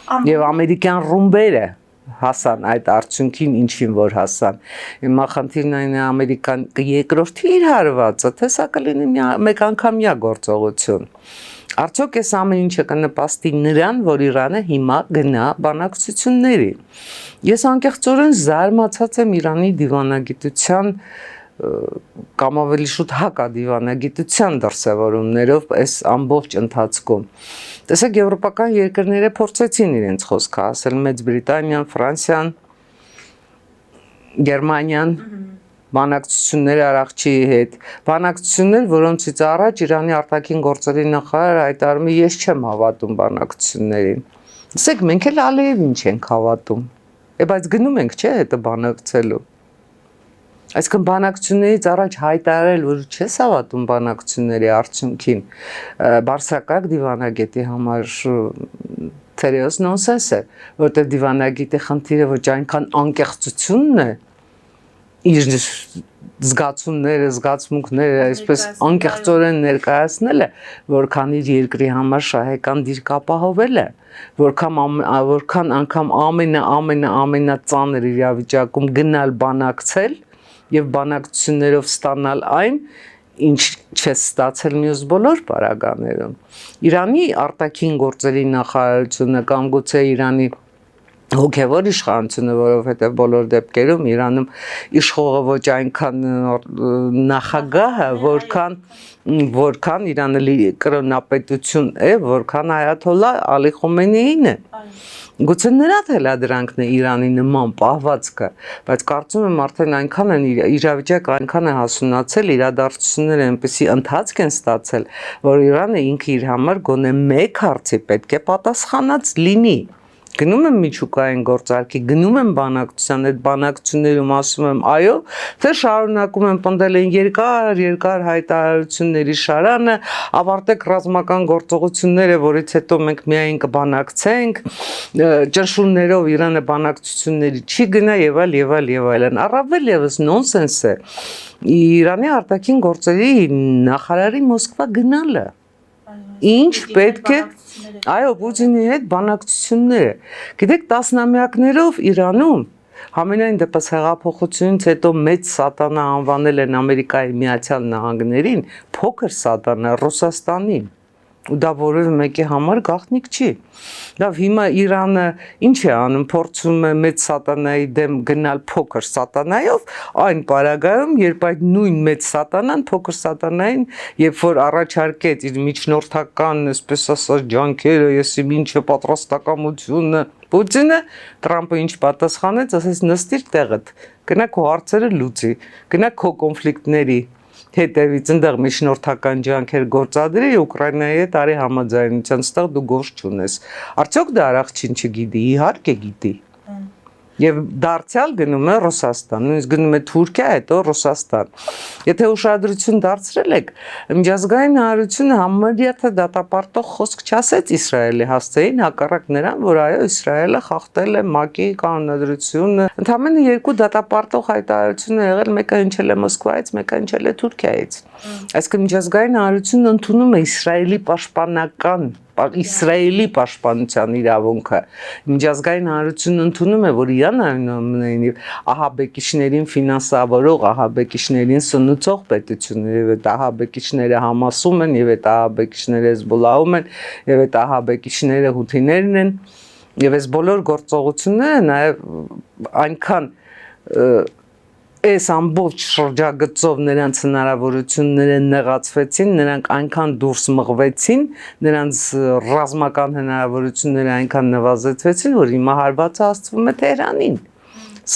Եվ ամերիկյան ռումբերը հասան այդ արդյունքին, ինչին որ հասան։ Հիմա խնդիրն այն է ամերիկան երկրորդի իր հարվածը, թե սա կլինի մեկ անգամյա գործողություն։ Արդյոք այս ամեն ինչը կնպաստի նրան, որ Իրանը հիմա գնա բանակցությունների։ Ես անկեղծորեն զարմացած եմ Իրանի դիվանագիտության կամ ավելի շուտ հակադիվանագիտության դրսևորումներով այս ամբողջ ընթացքում։ Տեսեք, եվրոպական երկրները փորձեցին իրենց խոսքը ասել, Մեծ Բրիտանիան, Ֆրանսիան, Գերմանիան, բանակցություններ Արարչիի հետ, բանակցություններ, որոնցից առաջ Իրանի արտաքին գործերի նախարարը հայտարարում է, ես չեմ հավատում բանակցություններին։ Տեսեք, մենք էլ Ալիևին չենք հավատում։ Բայց գնում ենք, չէ՞, հետը բանակցելու։ Այսինքն բանակցություններից առաջ հայտարարել, որ չես հավատում բանակցությունների արդյունքին, բարձրակարգ դիվանագետի համար թերևս նոնսենս է, որտեղ դիվանագետի խնդիրը ոչ այնքան անկեղծությունն է, իր զգացումները, զգացմունքները այսպես անկեղծորեն ներկայացնելը, որքան իր երկրի համար շահեկան դիրք ապահովելը, որքան անգամ ամենածանր իրավիճակում գնալ բանակցել եւ բանակցություններով ստանալ այն, ինչ չես ստացել մյուս բոլոր պարագաներում։ Իրանի արտաքին գործերի նախարարությունը կամ գուցե Իրանի հոգևոր իշխանությունը, որովհետև բոլոր դեպքերում Իրանում իշխողը ոչ այնքան նախագահը, որքան Իրանը կրոնապետություն է, որքան այաթոլլա Ալի Խոմեյնիին է։ Գուցե նրա թելադրանքն է Իրանի նման պահվածքը, բայց կարծում եմ արդեն այնքան են իրավիճակը այնքան է հասունացել, իրադարձությունները այնպեսի ընթացք են ստացել, որ Իրանը ինքը իր համար գոնե մեկ հարցի պետք է պատասխանած լինի։ Գնում եմ միջուկային գործարքի, գնում եմ բանակցության, այդ բանակցություններում ասում եմ այո, թե շարունակում եմ պնդել են երկար հայտարարությունների շարանը, ավարտեք ռազմական գործողությունները, որից հետո մենք միայն կբանակցենք, ճնշումներով Իրանը բանակցությունների չի գնա եւ այլն։ Առավել եւս նոնսենս է Իրանի արտաքին գործերի նախարարի Մոսկվա գնալը։ Ինչ պետք է այո, Պուտինի հետ բանակցությունները։ Գիտեք, տասնամյակներով Իրանում համենայն դեպս հեղափոխությունից հետո մեծ սատանա անվանել են Ամերիկայի Միացյալ Նահանգներին, փոքր սատանա Ռուսաստանին։ Ու դա որևէ մեկի համար գաղտնիք չի։ Լավ, հիմա Իրանը ինչ է անում, փորձում է մեծ սատանայի դեմ գնալ փոքր սատանայով, այն պարագայում, երբ այդ նույն մեծ սատանան, փոքր սատանային, երբ որ առաջարկեց իր միջնորդական, այսպես ասած, ջանքերը, եսի ինչը պատրաստակամությունը, Պուտինը Տրամպը ինչ պատասխանեց, ասեց նստիր տեղդ, գնա քո հարցերը լուծի, գնա քո կոնֆլիկտների հետևից ընդեղ միջնորդական ջանքեր գործադրի Ուկրաինայի հետ արի համաձայնության, ստեղ դու գործ չունես։ Արդյոք դա Արաքչին չգիտի, իհարկե գիտի։ Եվ դարձյալ գնում է Ռուսաստան, նույնիսկ գնում է Թուրքիա, հետո Ռուսաստան։ Եթե ուշադրություն դարձրել եք, միջազգային հանրությունը համարյա թե դատապարտող խոսք չասեց Իսրայելի հասցեին, հակառակ նրան, որ այո, Իսրայելը խախտել է ՄԱԿ-ի կանոնադրությունը։ Ընդամենը երկու դատապարտող հայտարարություն է եղել, մեկը հնչել է Մոսկվայից, մեկը հնչել է Թուրքիայից։ Այսինքն միջազգային հանրությունն ընդունում է Իսրայելի պաշտպանության իրավունքը։ Միջազգային հանրությունն ընդունում է, որ Իրանը այնուամենայնիվ ահաբեկիչներին ֆինանսավորող, ահաբեկիչներին սնուցող պետություն է, եւ այդ ահաբեկիչները Համասում են, եւ այդ ահաբեկիչները Հեզբոլլահում են, եւ այդ ահաբեկիչները հութիներն են, եւ այս բոլոր գործողությունները նաեւ այնքան այս ամբողջ շրջագծով նրանց հնարավորությունները նեղացվեցին, նրանք այնքան դուրս մղվեցին, նրանց ռազմական հնարավորությունները այնքան նվազեցվեցին, որ հիմա հարվածը հասցվում է Թեհրանին։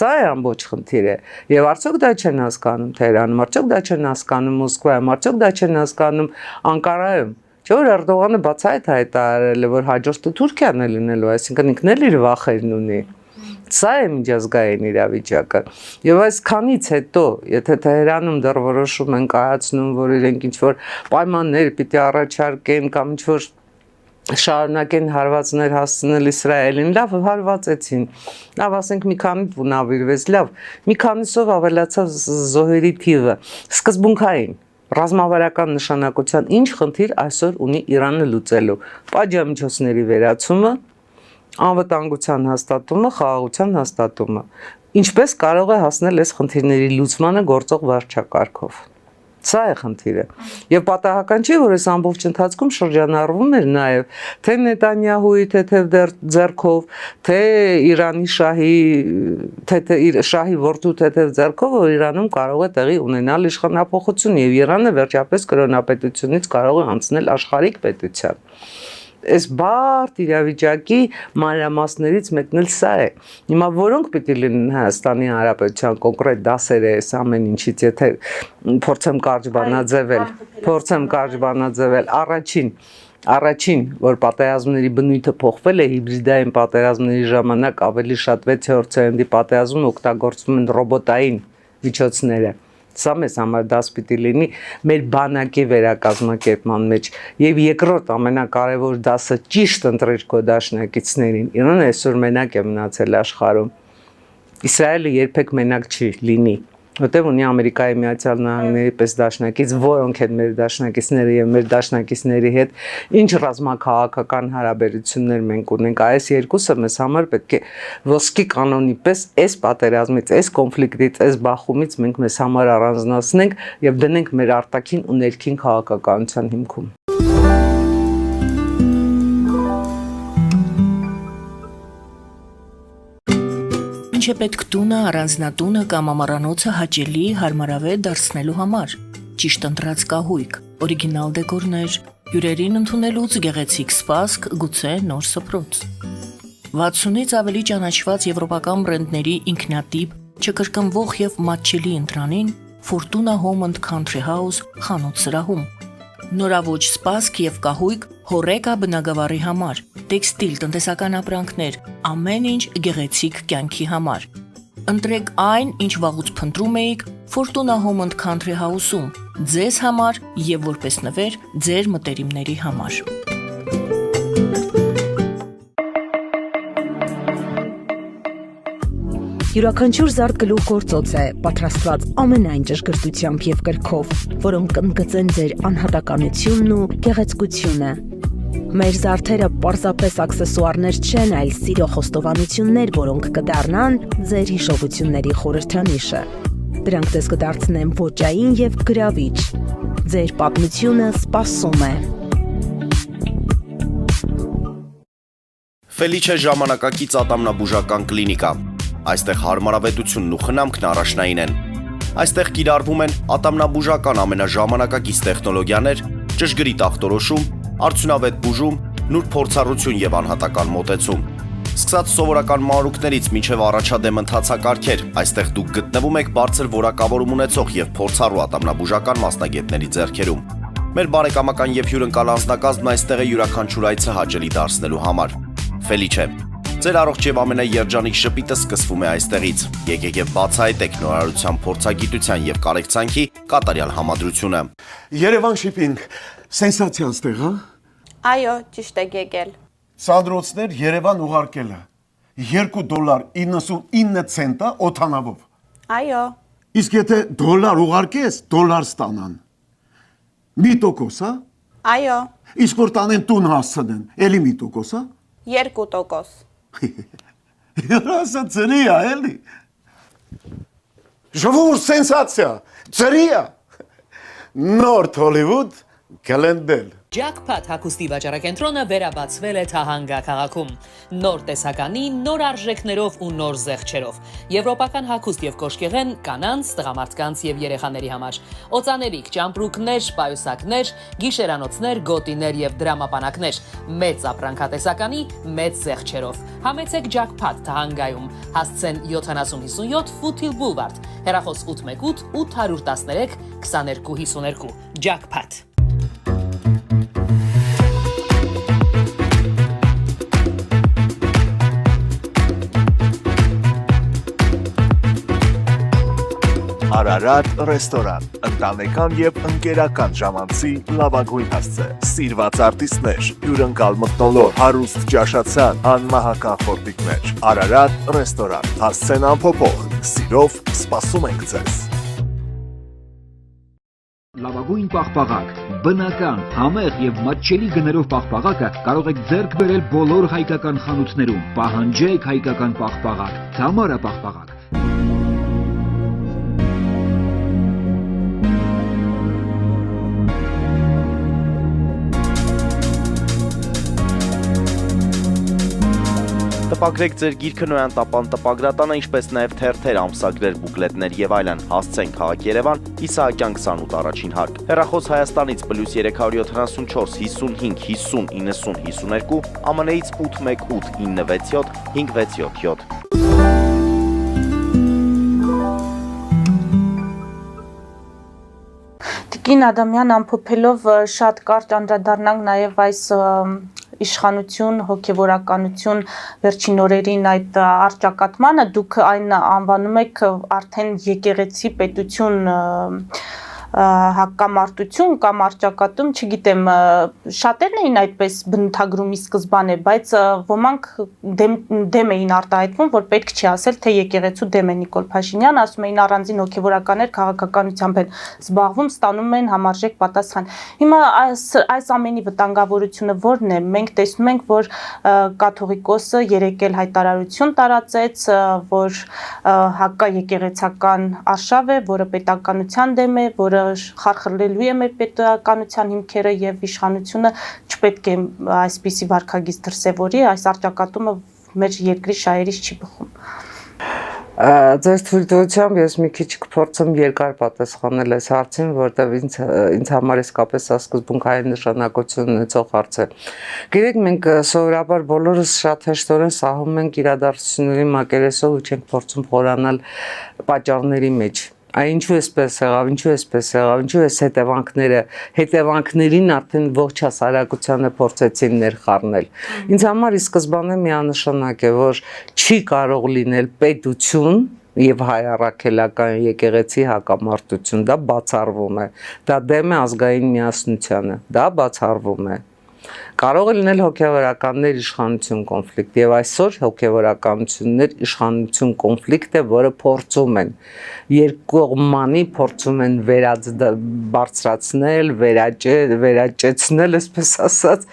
Սա է ամբողջ խնդիրը։ Եվ արդյոք դա չեն հասկանում Թեհրանում, արդյոք դա չեն հասկանում Մոսկվայում, արդյոք դա չեն հասկանում Անկարայում։ Չէ՞ որ Էրդողանը բացահայտ հայտարարել է, որ հաջորդը Թուրքիան է լինելու, այսինքն ինքն էլ իր վախերն ունի։ Սա է միջազգային իրավիճակը։ Եվ այսքանից հետո, եթե Թեհրանում դեռ որոշում են կայացնում, որ իրենք ինչ-որ պայմաններ պիտի առաջարկեն կամ ինչ-որ շարունակեն հարվածներ հասցնել Իսրայելին, լավ հարվածեցին, լավ ասենք մի քանի նավիրվեց, լավ, մի քանիսով ավելացավ զոհերի թիվը, սկզբունքային, ռազմավարական նշանակության ինչ խնդիր այսօր ունի Իրանը լուծելու, պատժամիջոցների վերացումը, Անվտանգության հաստատումը, խաղաղության հաստատումը։ Ինչպես կարող է հասնել այս խնդիրների լուծմանը գործող վարչակարգով։ Սա է խնդիրը։ Եվ պատահական չի, որ այս ամբողջ ընթացքում շրջանառվում էր նաև թե Նետանյահուի թեթև ձեռքով, թե Իրանի շահի որդու թեթև ձեռքով, որ Իրանում կարող է տեղի ունենալ իշխանափոխություն եւ Իրանը վերջապես կրոնապետությունից կարող է անցնել աշխարհիկ պետության։ Այս բարդ իրավիճակի մանրամասներից մեկն էլ սա է։ Հիմա որոնք պիտի լինեն Հայաստանի Հանրապետության կոնկրետ դասերը այս ամեն ինչից, եթե փորձեմ կարճ բանաձևել, Առաջին, որ պատերազմների բնույթը փոխվել է, հիբրիդային պատերազմների ժամանակ ավելի շատ 6-րդ սերնդի պատերազմում օգտագործվում են ռոբոտային միջոցները։ Սա մեզ համար դաս պիտի լինի մեր բանակի վերակազմակերպման մեջ։ Եվ երկրորդ ամենակարևոր դասը ճիշտ ընտրել քո դաշնակիցներին։ Իրանը այսօր մենակ է մնացել աշխարհում։ Իսրայելը երբեք մենակ չի լինի, որտեղ ունի Ամերիկայի Միացյալ Նահանգների պես դաշնակից, որոնք են մեր դաշնակիցները եւ մեր դաշնակիցների հետ ինչ ռազմաքաղաքական հարաբերություններ մենք ունենք։ Այս երկուսը մեզ համար պետք է ոսկի կանոնի պես այս պատերազմից, այս կոնֆլիկտից, այս բախումից մենք մեզ համար առանձնացնենք եւ դնենք մեր արտաքին ու ներքին քաղաքականության հիմքում։ Ինչ է պետք տունը, առանձնատունը կամ ամառանոցը հաճելի, հարմարավետ դարձնելու համար։ Ճիշտ ընտրած կահույք, օրիգինալ դեկորներ, հյուրերին ընդունելուց գեղեցիկ սպասք, գուցե նոր սփռոց։ 60-ից ավելի ճանաչված եվրոպական բրենդների ինքնատիպ, չկրկնվող եւ մատչելի ընտրանին Fortuna Home and Country House խանութ սրահում։ Նորավոճ սպասք եւ կահույք հորեկա բնագավառի համար, տեքստիլ, տնտեսական ապրանքներ, ամեն ինչ գեղեցիկ կյանքի համար։ Ընտրեք այն, ինչ վաղուց փնտրում էիք Fortuna Home and Country House-ում, ձեզ համար եւ որպես նվեր ձեր մտերիմների համար։ Յուրաքանչյուր զարդ գլուխ գործոց է, պատրաստված ամենայն ճշգրտությամբ եւ կրքով, որոնք կընդգծեն ձեր անհատականությունն ու գեղեցկությունը։ Մեր զարդերը պարզապես աքսեսուարներ չեն, այլ սիրո խոստովանություններ, որոնք կդառնան ձեր հիշողությունների խորհրդանիշը։ Դրանք ձեզ կդարձնեն ոճային եւ գրավիչ։ Ձեր պատմությունը սպասում է։ Ֆելիչե ժամանակակից ատամնաբուժական կլինիկա։ Այստեղ հարմարավետությունն ու խնամքն առաջնային են։ Այստեղ կիրառվում են ատամնաբուժական ամենաժամանակակից տեխնոլոգիաներ, ճշգրիտ ախտորոշում, արդյունավետ բուժում, նուրբ փորձառություն եւ անհատական մոտեցում։ Սկսած սովորական մանրուքներից մինչև առաջադեմ ընթացակարգեր, այստեղ դուք գտնվում եք բարձր որակավորում ունեցող եւ փորձառու ատամնաբուժական մասնագետների ձեռքերում։ Մեր բարեկամական եւ հյուրընկալ անձնակազմն այստեղ է յուրաքանչյուր այցը հաճելի դարձնելու համար։ Ֆելիչե, ձեր առողջ եւ ամենաերջանիկ շպիտը սկսվում է այստեղից։ Եկեք եւ բացահայտեք նորարարության փորձագիտության եւ կարեկցանքի կատարյալ համադրությունը։ Երևան շիփինգ, սենսացիա ստեղ, հա։ Այո, ճիշտ եք եկել։ Սանդրոցներ Երևան ուղարկելը $2.99 օթանավով։ Այո, Իսկ եթե դոլար ուղարկես, դոլար ստանան։ 1%, հա։ այո, Իսկ որ տանեն տուն հասցնեն, էլի 1%, հա։ 2%։ Երասը ծրի է, էլի։ Ժողովուրդ սենսացիա, ծրի է։ Նորթ Հոլիվուդ կլենդել։ Jackpot հագուստի վաճառակենտրոնը վերաբացվել է Թահանգա քաղաքում։ Նոր տեսականի, նոր արժեքներով ու նոր զեղչերով։ Եվրոպական հագուստ եւ կոշկեղեն կանանց, տղամարդկանց եւ երեխաների համար։ Օծանելիք, ճամպրուկներ, պայուսակներ, գիշերանոցներ, գոտիներ եւ դրամապանակներ։ Մեծ ապրանքատեսականի, մեծ զեղչերով։ Համեցեք Jackpot Թահանգայում։ Հասցեն 7057 Foothill Boulevard։ Հեռախոս 818 813 2252։ Jackpot։ Արարատ ռեստորան, ընտանեկան եւ ընկերական ժամանցի լավագույն հասցե, սիրված արտիստներ, հյուրընկալ մթնոլորտ, հարուստ ճաշացան, անմահական խորտիկներ, Արարատ ռեստորան, հասցեն անփոփոխ, սիրով սպասում ենք ձեզ։ Լավագույն պաղպաղակ, բնական, համեղ եւ մատչելի գներով պաղպաղակը կարող եք ձեռք բերել բոլոր հայկական խանութներում։ Պահանջեք հայկական պաղպաղակ, Թամարա պաղպաղակ։ Տպագրեք ձեր գիրքը Նոյան տապան տպագրատանը, ինչպես նաև թերթեր, ամսագրեր, բուկլետներ եւ այլն։ Հասցեն քաղաք Երևան, Իսահակյան 28 առաջին հարկ։ Հեռախոս Հայաստանից +374 55 50 90 52, ԱՄՆ-ից 818 967 567։ Տիկին Ադամյան, ամփոփելով շատ կարճ անդրադառնանք նաև այս իշխանություն, հոգևորականություն վերջին օրերին այդ առճակատմանը, դուք այն անվանում եք արդեն եկեղեցի պետություն հակամարտություն կամ առճակատում, չգիտեմ, շատերն էին այդպես բնութագրումի սկզբանե, բայց ոմանք դեմ էին արտահայտվում, որ պետք չի ասել, թե եկեղեցու դեմ է Նիկոլ Փաշինյան, ասում էին առանձին հոգևորականներ քաղաքականությամբ են զբաղվում, ստանում են համարժեք պատասխան։ Հիմա այս ամենի վտանգավորությունը ո՞րն է։ Մենք տեսնում ենք, որ կաթողիկոսը երեկ էլ հայտարարություն տարածեց, որ հակաեկեղեցական արշավ է, որը պետականության դեմ է, որը խարխլելու է մեր պետականության հիմքերը եւ իշխանությունը չպետք է այսպիսի վարքագիծ դրսևորի, այս առճակատումը մեր երկրի շահերից չի բխում։ Ձեր թույլտվությամբ ես մի քիչ կփորձեմ երկար պատասխանել այս հարցին, որտեղ ինձ համար իսկապես սա սկզբունքային նշանակություն ունեցող հարց է։ Գիտեք, մենք սովորաբար բոլորս շատ հեշտորեն սահում ենք իրադարձությունների մակերեսով ու չենք փորձում խորանալ պատճառների մեջ։ Ինչու էսպես եղավ, ինչու էս հետևանքներին արդեն ողջ հասարակությանը փորձեցին ներխառնել։ Ինձ համար ի սկզբանե միանշանակ է, որ չի կարող լինել պետություն եւ հայ առաքելական եկեղեցի հակամարտություն, դա բացառվում է, դա դեմ է ազգային միասնությանը, դա բացառվում է։ Կարող է լինել հոգևորականներ իշխանություն կոնֆլիկտ եւ այսօր հոգևորականություններ իշխանություն կոնֆլիկտ է, որը փորձում են երկկողմանի փորձում են բարձրացնել, վերաճեցնել, այսպես ասած,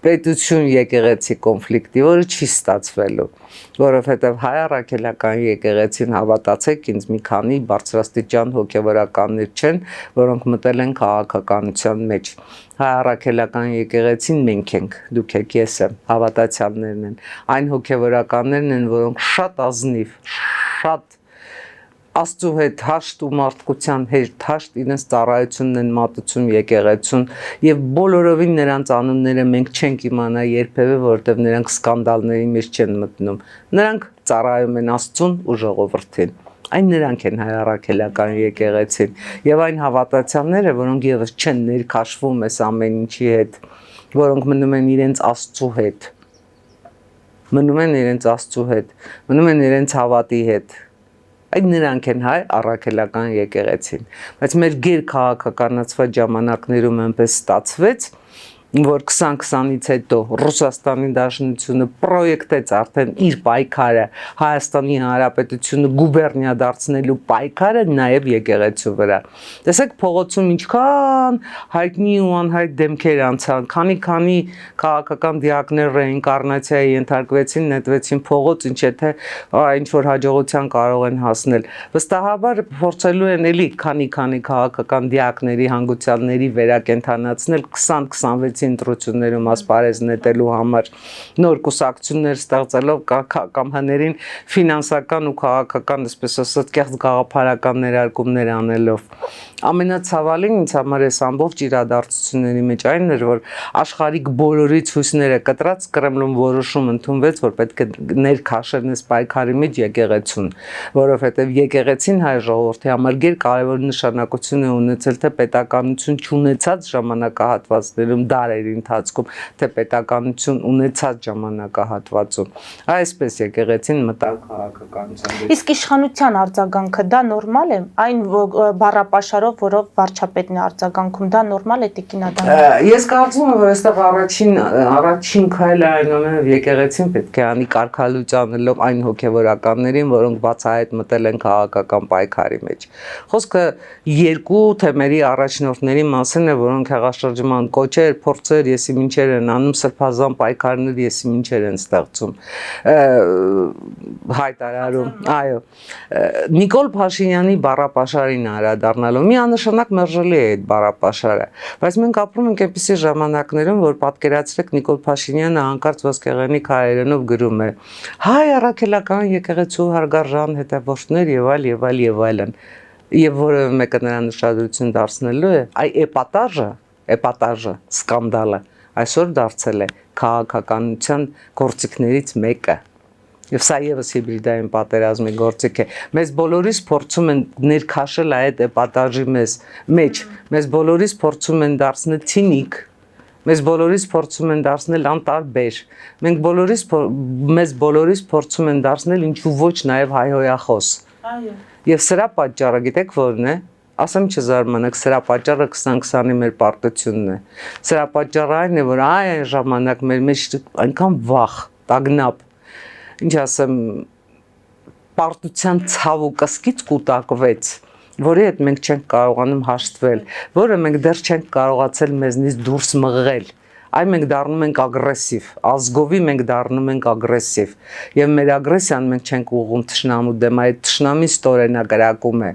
պետություն եկեղեցի կոնֆլիկտի, որը չի ստացվելու, որովհետեւ հայ առաքելական եկեղեցին հավատացեք ինձ մի քանի բարձրաստիճան հոգևորականներ չեն, որոնք մտել են քաղաքականության մեջ։ Հայ առաքելական եկեղեցին մենք ենք, դուք եք, ես եմ, հավատացյալներն են, այն հոգևորականներն են, որոնք շատ ազնիվ, շատ Աստծո հետ հաշտ ու մարդկության հետ հաշտ իրենց ծառայությունն են մատուցում եկեղեցուն եւ բոլորովին նրանց անունները մենք չենք իմանա երբևէ, որովհետեւ նրանք սկանդալների մեջ չեն մտնում։ Նրանք ծառայում են Աստծուն ու ժողովրդին։ Այն նրանք են հայ առաքելական եկեղեցին եւ այն հավատացյալները, որոնք եւս չեն ներքաշվում այս ամեն ինչի հետ, որոնք մնում են իրենց Աստծո հետ, մնում են իրենց հավատի հետ։ Այդ նրանք են հայ առաքելական եկեղեցին, բայց մեր գերքաղաքականացված ժամանակներում այնպես ստացվեց, որ 2020-ից հետո Ռուսաստանի Դաշնությունը պրոյեկտեց արդեն իր պայքարը Հայաստանի Հանրապետությունը գուբերնիա դարձնելու պայքարը նաև եկեղեցու վրա։ Տեսեք փողոցում ինչքան հայտնի ու անհայտ դեմքեր անցան, քանի քաղաքական դիակներ ռեինկարնացիայի ենթարկվեցին, նետվեցին փողոց, ինչ թե ինչ որ հաջողության կարող են հասնել։ Վստահաբար փորձելու են էլի քանի քաղաքական դիակների հանգուցյալների վերակենդանացնել 2026 ընտրություններում ասպարեզ նետելու համար նոր կուսակցություններ ստեղծելով կամ հներին ֆինանսական ու քաղաքական, այսպես ասած, կեղծ գաղափարական ներարկումներ անելով։ Ամենացավալին ինձ համար այս ամբողջ իրադարձությունների մեջ այն էր, որ աշխարհիկ բոլորից հույսները կտրած Կրեմլում որոշում ընդունվեց, որ պետք է ներքաշեն այս պայքարի մեջ եկեղեցուն, որովհետև եկեղեցին հայ ժողովրդի համար գերկարևոր նշանակություն է ունեցել թե պետականություն չունեցած ժամանակահատվածներում դա դարերի ընթացքում, թե պետականություն ունեցած ժամանակահատվածում։ Այսպես եկեղեցին մտավ քաղաքականության։ Իսկ իշխանության արձագանքը դա նորմալ է, այն բառապաշարով, որով վարչապետն է արձագանքում, դա նորմալ է Տիկին Ադամյան։ Ես կարծում եմ, որ այստեղ առաջին քայլը այնուամենայնիվ եկեղեցին պետք է անի կարգալուծանելով այն հոգևորականներին, որոնք բացահայտ մտել են քաղաքական պայքարի մեջ։ Խոսքը երկու թեմերի առաջնորդների մասին է, որոնք հեղաշրջման կոչեր, փորձեր, եսիմինչեր են անում, սրբազան պայքարներ եսիմինչեր են ստեղծում, հայտարարում, այո։ Նիկոլ Փաշինյանի բառապաշարին անդրադառնալով միանշանակ մերժելի է այդ բառապաշարը, բայց մենք ապրում ենք այնպիսի ժամանակներում, որ պատկերացրեք Նիկոլ Փաշինյանը հանկարծ ոսկեղենիկ հայերենով գրում է. հայ առաքելական եկեղեցու հարգարժան հետևորդներ եւ այլ եւ այլ եւ այլն, եւ որևէ մեկը նրան ուշադրություն դարձնելու է, այ էպատաժը, սկանդալը այսօր դարձել է քաղաքականության գործիքներից մեկը։ Եվ սա եւս հիբրիդային պատերազմի գործիք է։ Մեզ բոլորիս փորձում են ներքաշել այդ էպատաժի մեջ, մեզ բոլորիս փորձում են դարձնել ցինիկ, մեզ բոլորիս փորձում են դարձնել անտարբեր, մեզ բոլորիս փորձում են դարձնել ինչու ոչ նաեւ հայհոյախոս։ Այո։ Եվ սրա պատճառը գիտեք որն է։ Ասեմ չզարմանաք, սրա պատճառը 2020-ի մեր պարտությունն է։ Սրա պատճառը այն է, որ այն ժամանակ մեր մեջ այնքան վախ, տագնապ, ինչ ասեմ, պարտության ցավ ու կսկից կուտակվեց, որի հետ մենք չենք կարողանում հաշտվել, որը մենք դեռ չենք կարողացել մեզնից դուրս մղել։ Այ մենք դառնում ենք ագրեսիվ, ազգովի մենք դառնում ենք ագրեսիվ, եւ մեր ագրեսիան մենք չենք ուղղում թշնամու դեմ, այդ թշնամին ստորենագրակում է,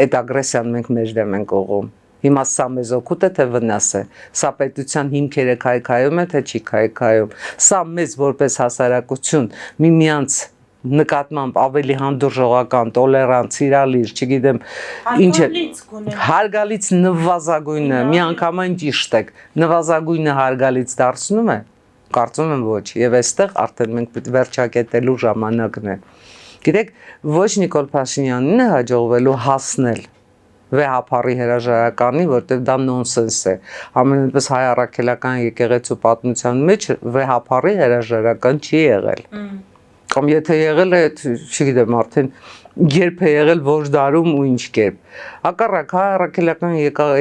այդ ագրեսիան մենք մեր դեմ ենք ուղղում։ Հիմա սա մեզ օգուտ է, թե վնաս է, սա պետության հիմքերը քայքայում է, թե չի քայքայում, սա մեզ որպես հասարակություն միմյանց նկատմամբ ավելի հանդուրժողական, տոլերանտ, սիրալիր, չգիտեմ, ինչ է, հարգալից նվազագույնը, միանգամայն ճիշտ եք, նվազագույնը հարգալից դարձնում է, կարծում եմ ոչ, եւ այստեղ արդեն մենք վերջակետելու ժամանակն է։ Գիտեք, ոչ Նիկոլ Փաշինյանին է հաջողվելու հասնել վեհապարի հրաժարականի, որտեղ դա նոնսենս է։ Ամենապես հայ առաքելական եկեղեցու պատմության մեջ վեհապարի հրաժարական չի եղել։ Կամ եթե եղել է, չգիտեմ, արդեն երբ է եղել, որ դարում ու ինչ կերպ։ Հակառակ հայ առաքելական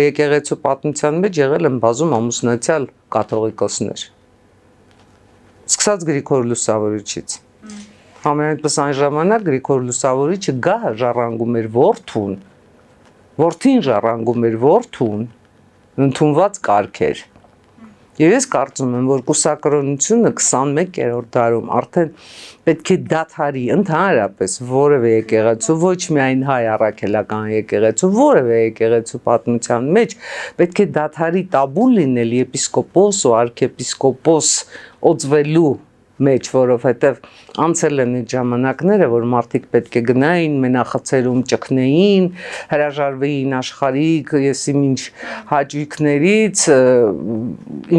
եկեղեցու պատմության մեջ եղել են բազում ամուսնացյալ կաթողիկոսներ։ Սկսած Գրիգոր Լուսավորիչից։ Ամենայնպես այն ժամանակ Գրիգոր Լուսավորիչը գա ժառանգում էր որդին ժառանգում էր որդուն, ընդունված կարգ էր։ Եվ ես կարծում եմ, որ կուսակրոնությունը 21-րդ դարում արդեն պետք է դադարի ընդհանրապես որևէ եկեղեցու, ոչ միայն հայ առաքելական եկեղեցու, որևէ եկեղեցու պատմության մեջ պետք է դադարի տաբու լինել եպիսկոպոս ու արքեպիսկոպոս օծվելու մեջ, որովհետև անցել են այդ ժամանակները, որ մարդիկ պետք է գնային, մենախցերում ճկնեին, հրաժարվեին աշխարհիկ, եսիմինչ հաճույքներից,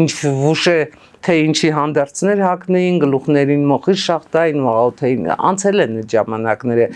ինչ վուշե թե ինչի հանդերձներ հագնեին, գլուխներին մոխիր շախտային ու աղոթեին, անցել են այդ ժամանակները։